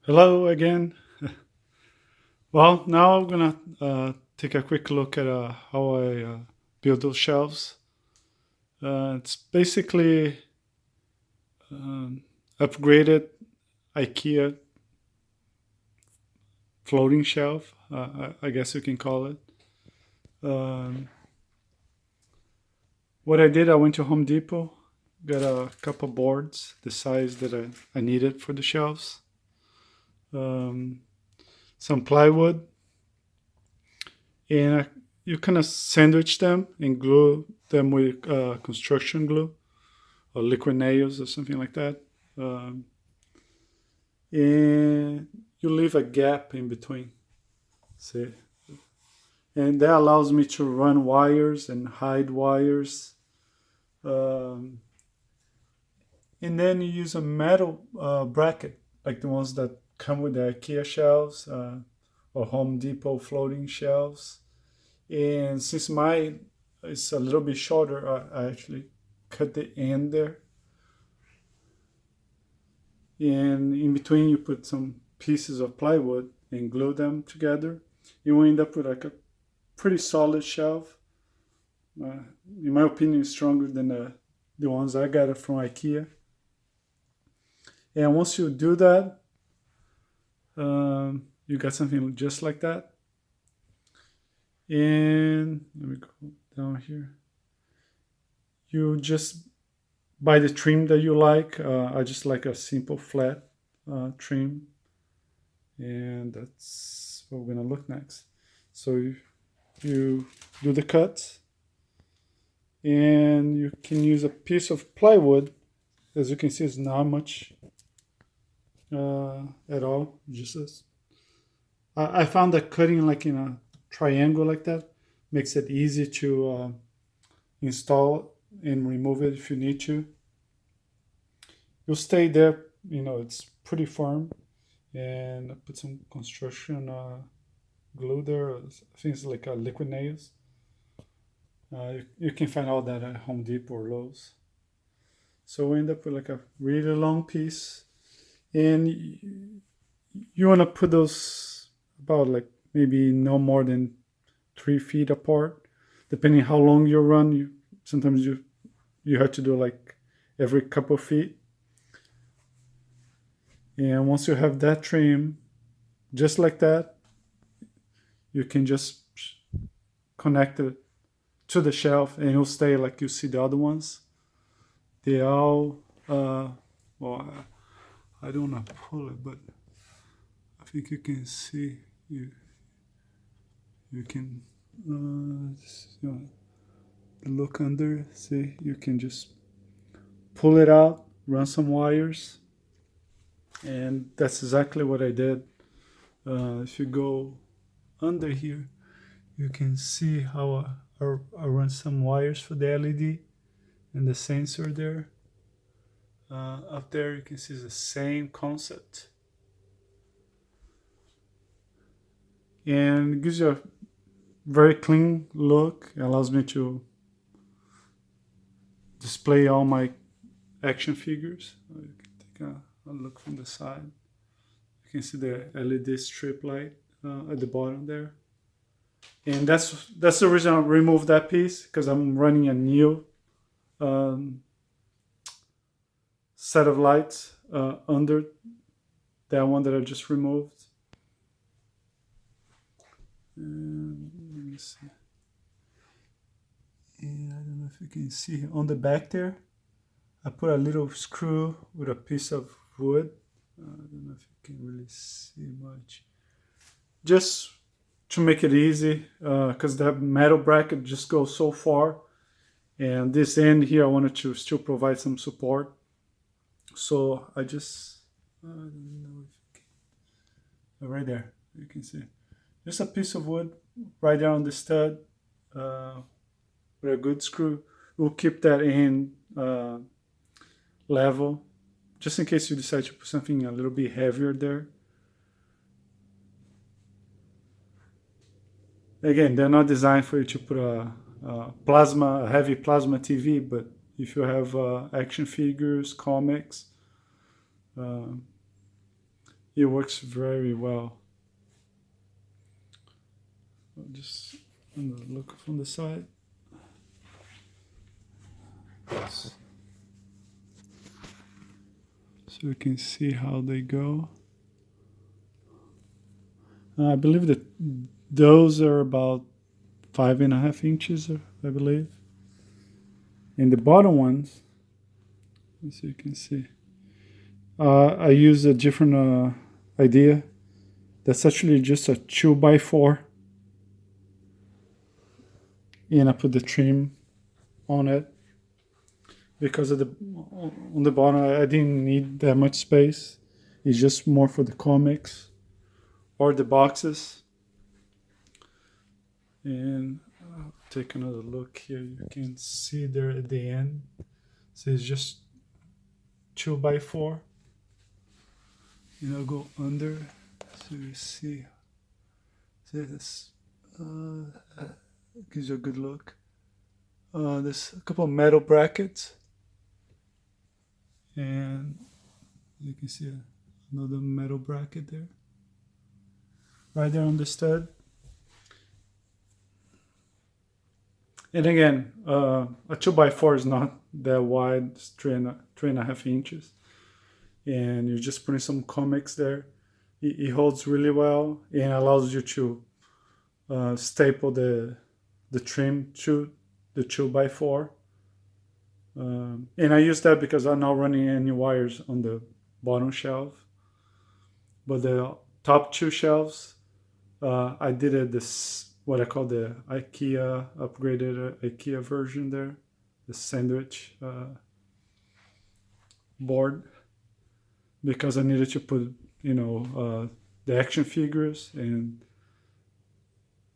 Hello again. Well, now I'm gonna take a quick look at how I build those shelves. It's basically um, upgraded IKEA floating shelf. I guess you can call it. Um, what I did, I went to Home Depot, got a couple boards, the size that I needed for the shelves, um, some plywood, and you kind of sandwich them and glue them with construction glue or liquid nails or something like that. Um, and you leave a gap in between. See, and that allows me to run wires and hide wires. Um, and then you use a metal bracket, like the ones that come with the IKEA shelves or Home Depot floating shelves. And since mine is a little bit shorter, I actually cut the end there. And in between, you put some pieces of plywood and glue them together. You end up with like a pretty solid shelf. In my opinion, stronger than the ones I got from IKEA. And once you do that, you got something just like that. And let me go down here. You just buy the trim that you like. I just like a simple flat trim, and that's what we're gonna look next. So you do the cuts, and you can use a piece of plywood. As you can see, it's not much at all. Just as I found that cutting like in a triangle like that makes it easy to install and remove it if you need to. You'll stay there. It's pretty firm, and I put some construction glue there. I think it's like a liquid nails. You can find all that at Home Depot or Lowe's. So we end up with like a really long piece, and you want to put those about like maybe no more than 3 feet apart, depending how long you run. Sometimes you have to do like every couple of feet. And once you have that trim, just like that, you can just connect it to the shelf and it'll stay like you see the other ones. They all, well, I don't want to pull it, but I think you can see, you can look under, see, you can just pull it out, run some wires, and that's exactly what I did. If you go under here, you can see how I run some wires for the LED and the sensor there. Up there, you can see the same concept, and it gives you a very clean look. It allows me to display all my action figures. You can take a look from the side. You can see the LED strip light at the bottom there. And that's the reason I removed that piece, because I'm running a new um, set of lights under that one that I just removed. And let me see. And I don't know if you can see on the back there, I put a little screw with a piece of wood. I don't know if you can really see much. Just to make it easy, because that metal bracket just goes so far. And this end here, I wanted to still provide some support. So I don't know if you can, right there, you can see. Just a piece of wood right there on the stud with a good screw. We'll keep that in level, just in case you decide to put something a little bit heavier there. Again, they're not designed for you to put a heavy plasma TV, but if you have action figures, comics, uh, it works very well. I'll just look from the side. So you can see how they go. I believe that those are about 5.5 inches, I believe. And the bottom ones, as you can see, I use a different idea. That's actually just a 2x4. And I put the trim on it. Because of on the bottom, I didn't need that much space. It's just more for the comics or the boxes. And I'll take another look here. You can see there at the end. So it's just 2x4. And I'll go under so you see. This gives you a good look. There's a couple of metal brackets. And you can see another metal bracket there. Right there on the stud. And again, a 2x4 is not that wide, it's 3.5 inches. And you're just putting some comics there. It holds really well and allows you to staple the trim to the 2x4. And I use that because I'm not running any wires on the bottom shelf. But the top two shelves, I did it this, what I call the Ikea, upgraded Ikea version there, the sandwich board, because I needed to put, the action figures, and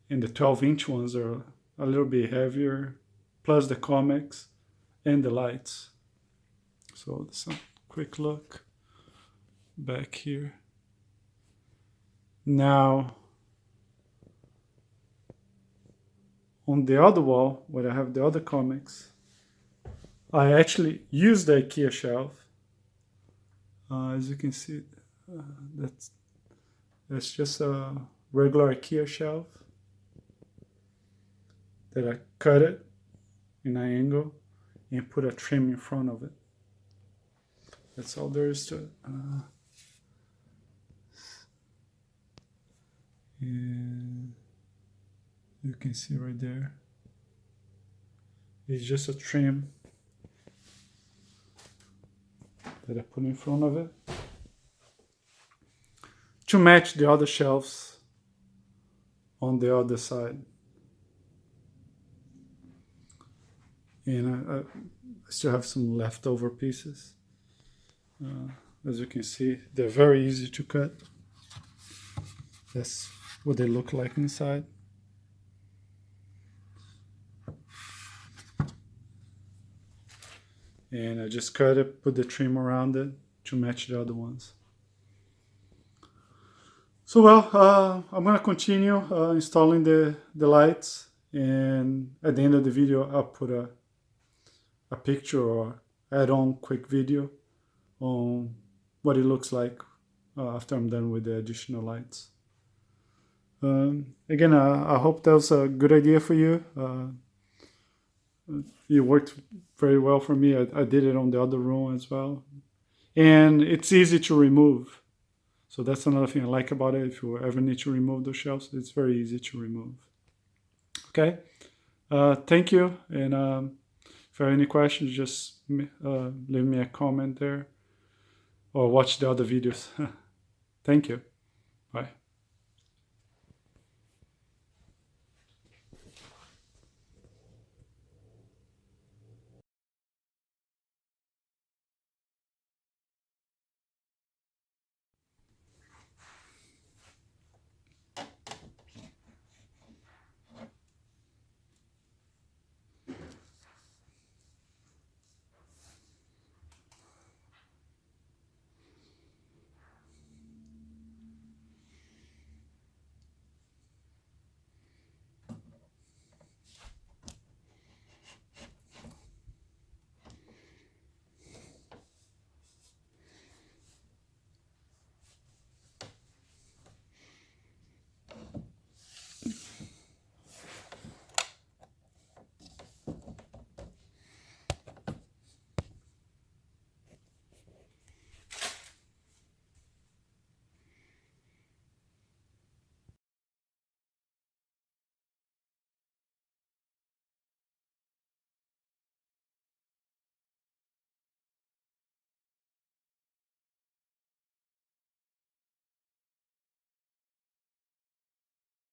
the 12-inch ones are a little bit heavier, plus the comics and the lights. So let's quick look back here. Now, on the other wall, where I have the other comics, I actually use the IKEA shelf. As you can see, that's just a regular IKEA shelf that I cut it in an angle and put a trim in front of it. That's all there is to it. And you can see right there, it's just a trim that I put in front of it to match the other shelves on the other side. And I still have some leftover pieces. As you can see, they're very easy to cut. That's what they look like inside. And I just cut it, put the trim around it to match the other ones. So I'm gonna continue installing the lights, and at the end of the video I'll put a picture or add on quick video on what it looks like after I'm done with the additional lights. Again, I hope that was a good idea for you. It worked very well for me. I did it on the other room as well. And it's easy to remove. So that's another thing I like about it. If you ever need to remove those shelves, it's very easy to remove. Okay. Thank you. And if you have any questions, just leave me a comment there or watch the other videos. Thank you. Bye.